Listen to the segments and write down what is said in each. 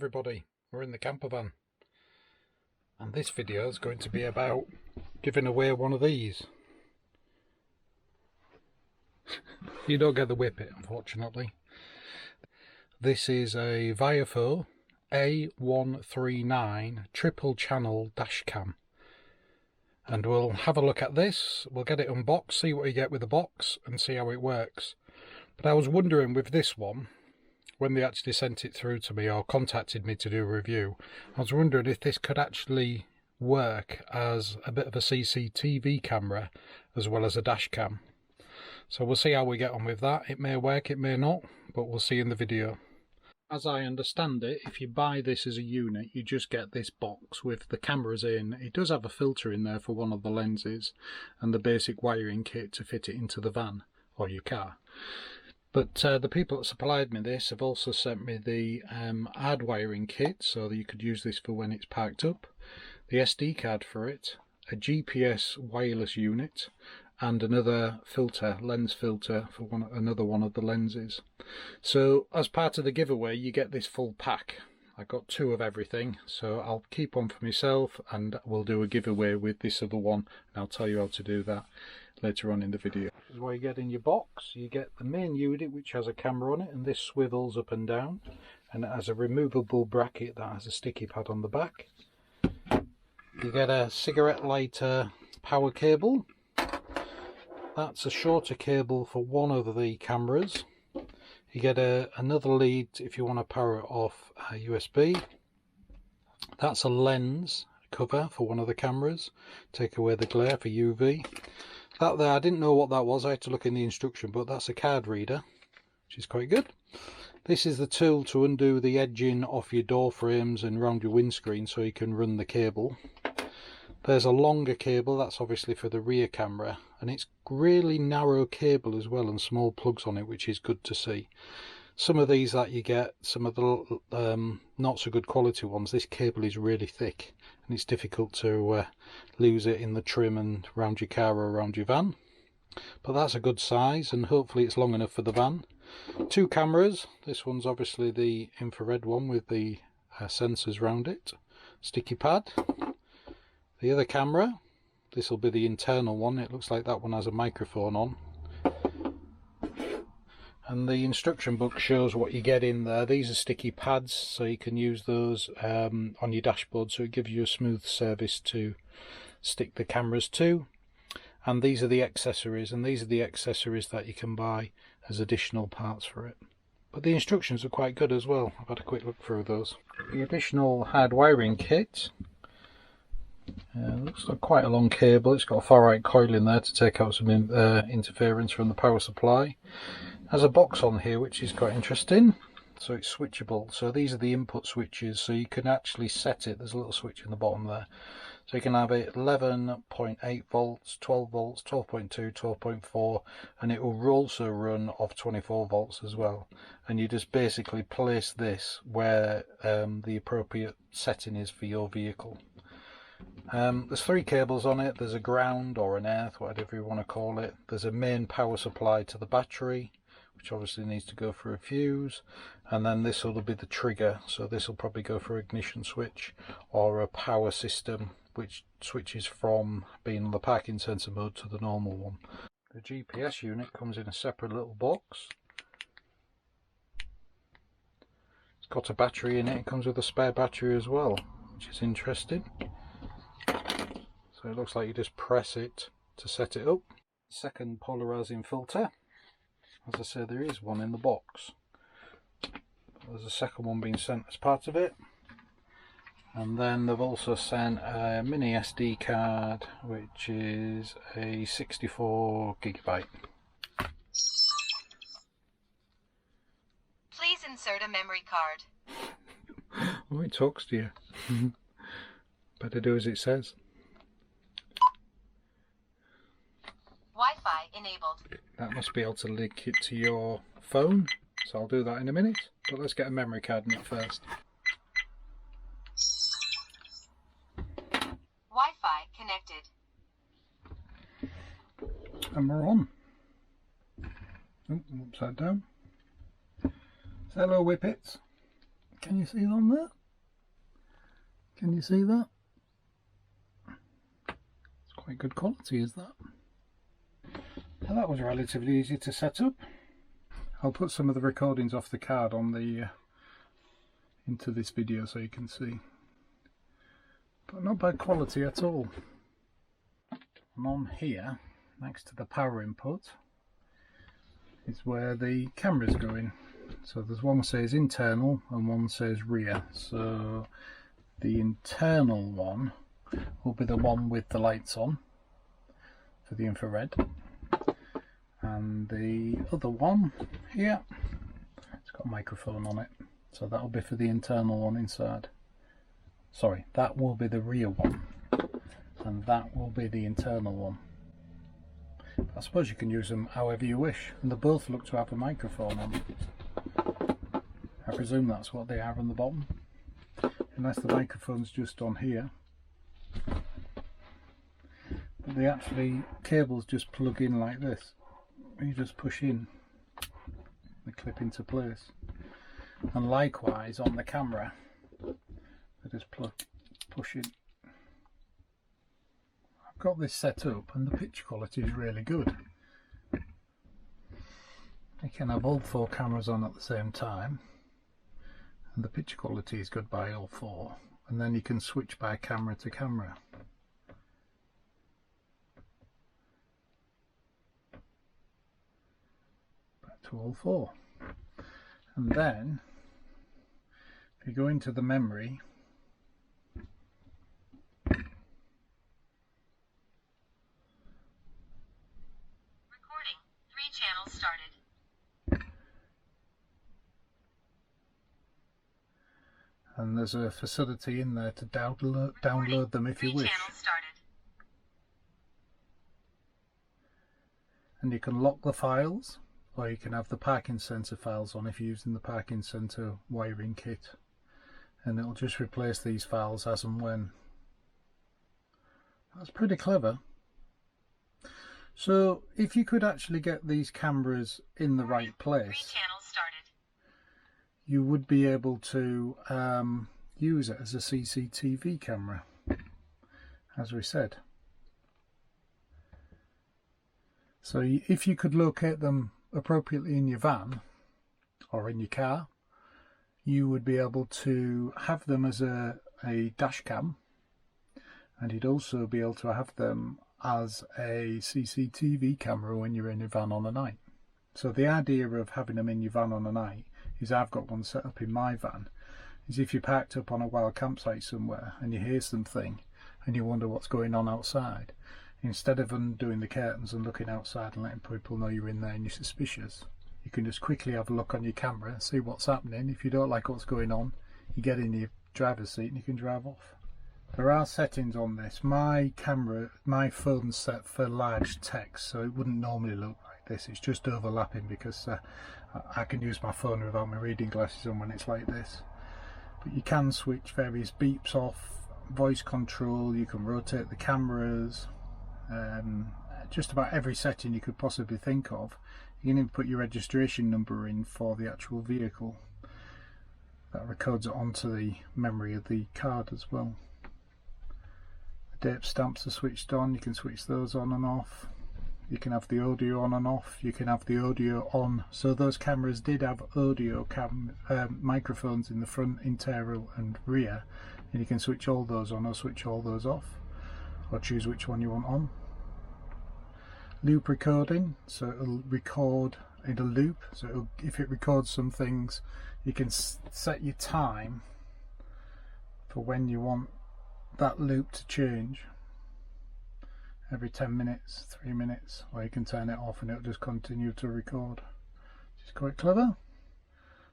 everybody, we're in the camper van and this video is going to be about giving away one of these. You don't get the whippet, unfortunately. This is a VIOFO A139 triple channel dash cam, and we'll have a look at this. We'll get it unboxed, see what you get with the box and see how it works. But I was wondering with this one, when they actually sent it through to me or contacted me to do a review, I was wondering if this could actually work as a bit of a CCTV camera as well as a dash cam. So we'll see how we get on with that. It may work, it may not, but we'll see in the video. As I understand it, if you buy this as a unit, you just get this box with the cameras in. It does have a filter in there for one of the lenses and the basic wiring kit to fit it into the van or your car. But the people that supplied me this have also sent me the hard wiring kit, so that you could use this for when it's parked up, the SD card for it, a GPS wireless unit, and another filter, lens filter for another one of the lenses. So as part of the giveaway you get this full pack. I got two of everything, so I'll keep one for myself and we'll do a giveaway with this other one, and I'll tell you how to do that later on in the video. This is what you get in your box. You get the main unit, which has a camera on it, and this swivels up and down, and it has a removable bracket that has a sticky pad on the back. You get a cigarette lighter power cable. That's a shorter cable for one of the cameras. You get another lead if you want to power it off USB. That's a lens cover for one of the cameras, take away the glare for UV. That there, I didn't know what that was, I had to look in the instruction, but that's a card reader, which is quite good. This is the tool to undo the edging off your door frames and around your windscreen so you can run the cable. There's a longer cable, that's obviously for the rear camera, and it's really narrow cable as well and small plugs on it, which is good to see. Some of these that you get, some of the not so good quality ones, this cable is really thick and it's difficult to lose it in the trim and around your car or around your van. But that's a good size and hopefully it's long enough for the van. Two cameras, this one's obviously the infrared one with the sensors around it, sticky pad. The other camera, this will be the internal one, it looks like that one has a microphone on. And the instruction book shows what you get in there. These are sticky pads, so you can use those on your dashboard, so it gives you a smooth surface to stick the cameras to. And these are the accessories, and these are the accessories that you can buy as additional parts for it. But the instructions are quite good as well. I've had a quick look through those. The additional hard wiring kit. Looks like quite a long cable. It's got a far-right coil in there to take out some interference from the power supply. Has a box on here which is quite interesting, so it's switchable. So these are the input switches, so you can actually set it. There's a little switch in the bottom there, so you can have it 11.8 volts, 12 volts, 12.2, 12.4, and it will also run off 24 volts as well. And you just basically place this where the appropriate setting is for your vehicle. There's three cables on it. There's a ground or an earth, whatever you want to call it. There's a main power supply to the battery, which obviously needs to go through a fuse, and then this will be the trigger, so this will probably go for ignition switch or a power system which switches from being on the parking sensor mode to the normal one. The GPS unit comes in a separate little box. It's got a battery in it. It comes with a spare battery as well, which is interesting. So it looks like you just press it to set it up. Second polarizing filter. As I say, there is one in the box. There's a second one being sent as part of it. And then they've also sent a mini SD card, which is a 64 gigabyte. Please insert a memory card. Oh, it talks to you. Better do as it says. Wi-Fi enabled. That must be able to link it to your phone, so I'll do that in a minute. But let's get a memory card in it first. Wi-Fi connected. And we're on. Oh, upside down. Say hello, whippets. Can you see them there? Can you see that? It's quite good quality, is that? Well, that was relatively easy to set up. I'll put some of the recordings off the card on the into this video so you can see. But not bad quality at all. And on here, next to the power input, is where the camera's going. So there's one that says internal and one says rear. So the internal one will be the one with the lights on for the infrared. And the other one here, it's got a microphone on it. So that'll be for the internal one inside. Sorry, that will be the rear one. And that will be the internal one. I suppose you can use them however you wish, and they both look to have a microphone on. I presume that's what they are on the bottom, unless the microphone's just on here. But they actually, cables just plug in like this. You just push in, they clip into place. And likewise on the camera, they just push in. Got this set up and the picture quality is really good. You can have all four cameras on at the same time and the picture quality is good by all four, and then you can switch by camera to camera. Back to all four. And then if you go into the memory, Channel started. And there's a facility in there to download them if you wish. Channel started. And you can lock the files, or you can have the parking sensor files on if you're using the parking sensor wiring kit, and it'll just replace these files as and when. That's pretty clever. So if you could actually get these cameras in the right place, you would be able to use it as a CCTV camera, as we said. So if you could locate them appropriately in your van or in your car, you would be able to have them as a dash cam, and you'd also be able to have them as a CCTV camera when you're in your van on a night. So the idea of having them in your van on a night is, I've got one set up in my van, is if you're parked up on a wild campsite somewhere and you hear something and you wonder what's going on outside, instead of undoing the curtains and looking outside and letting people know you're in there and you're suspicious, you can just quickly have a look on your camera and see what's happening. If you don't like what's going on, you get in your driver's seat and you can drive off. There are settings on this. My phone's set for large text, so it wouldn't normally look like this. It's just overlapping because I can use my phone without my reading glasses on when it's like this. But you can switch various beeps off, voice control, you can rotate the cameras, just about every setting you could possibly think of. You can even put your registration number in for the actual vehicle. That records it onto the memory of the card as well. Date stamps are switched on, you can switch those on and off. You can have the audio on and off, you can have the audio on. So those cameras did have audio microphones in the front, interior and rear, and you can switch all those on or switch all those off, or choose which one you want on. Loop recording, so it'll record in a loop, so if it records some things, you can set your time for when you want that loop to change, every 10 minutes, 3 minutes, or you can turn it off and it'll just continue to record, which is quite clever.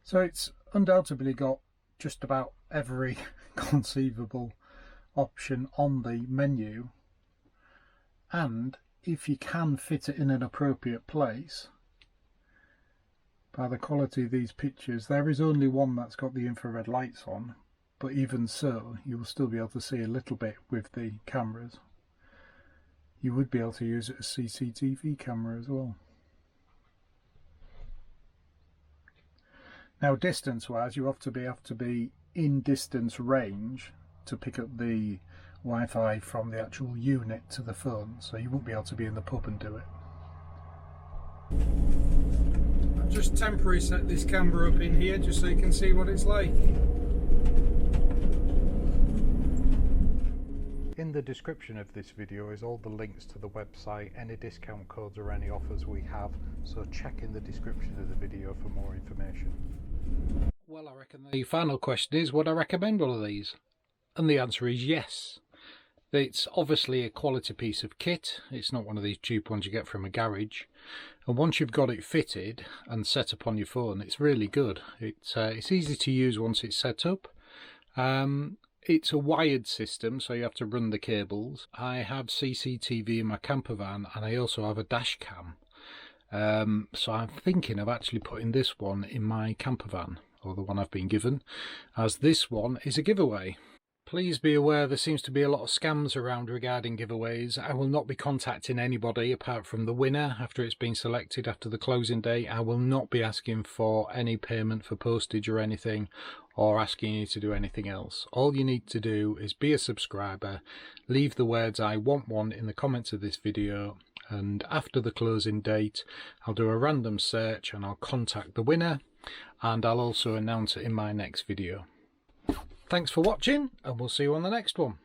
So it's undoubtedly got just about every conceivable option on the menu, and if you can fit it in an appropriate place, by the quality of these pictures, there is only one that's got the infrared lights on, but even so, you will still be able to see a little bit with the cameras. You would be able to use it as a CCTV camera as well. Now, distance wise, you have to be in distance range to pick up the Wi-Fi from the actual unit to the phone, so you won't be able to be in the pub and do it. I've just temporarily set this camera up in here just so you can see what it's like. In the description of this video is all the links to the website, any discount codes or any offers we have, so check in the description of the video for more information. Well, I reckon the final question is, would I recommend one of these? And the answer is yes. It's obviously a quality piece of kit. It's not one of these cheap ones you get from a garage. And once you've got it fitted and set up on your phone, it's really good. It's easy to use once it's set up. It's a wired system, so you have to run the cables. I have CCTV in my campervan, and I also have a dash cam. So I'm thinking of actually putting this one in my campervan, or the one I've been given, as this one is a giveaway. Please be aware there seems to be a lot of scams around regarding giveaways. I will not be contacting anybody apart from the winner after it's been selected after the closing date. I will not be asking for any payment for postage or anything, or asking you to do anything else. All you need to do is be a subscriber, leave the words "I want one" in the comments of this video, and after the closing date I'll do a random search and I'll contact the winner, and I'll also announce it in my next video. Thanks for watching, and we'll see you on the next one.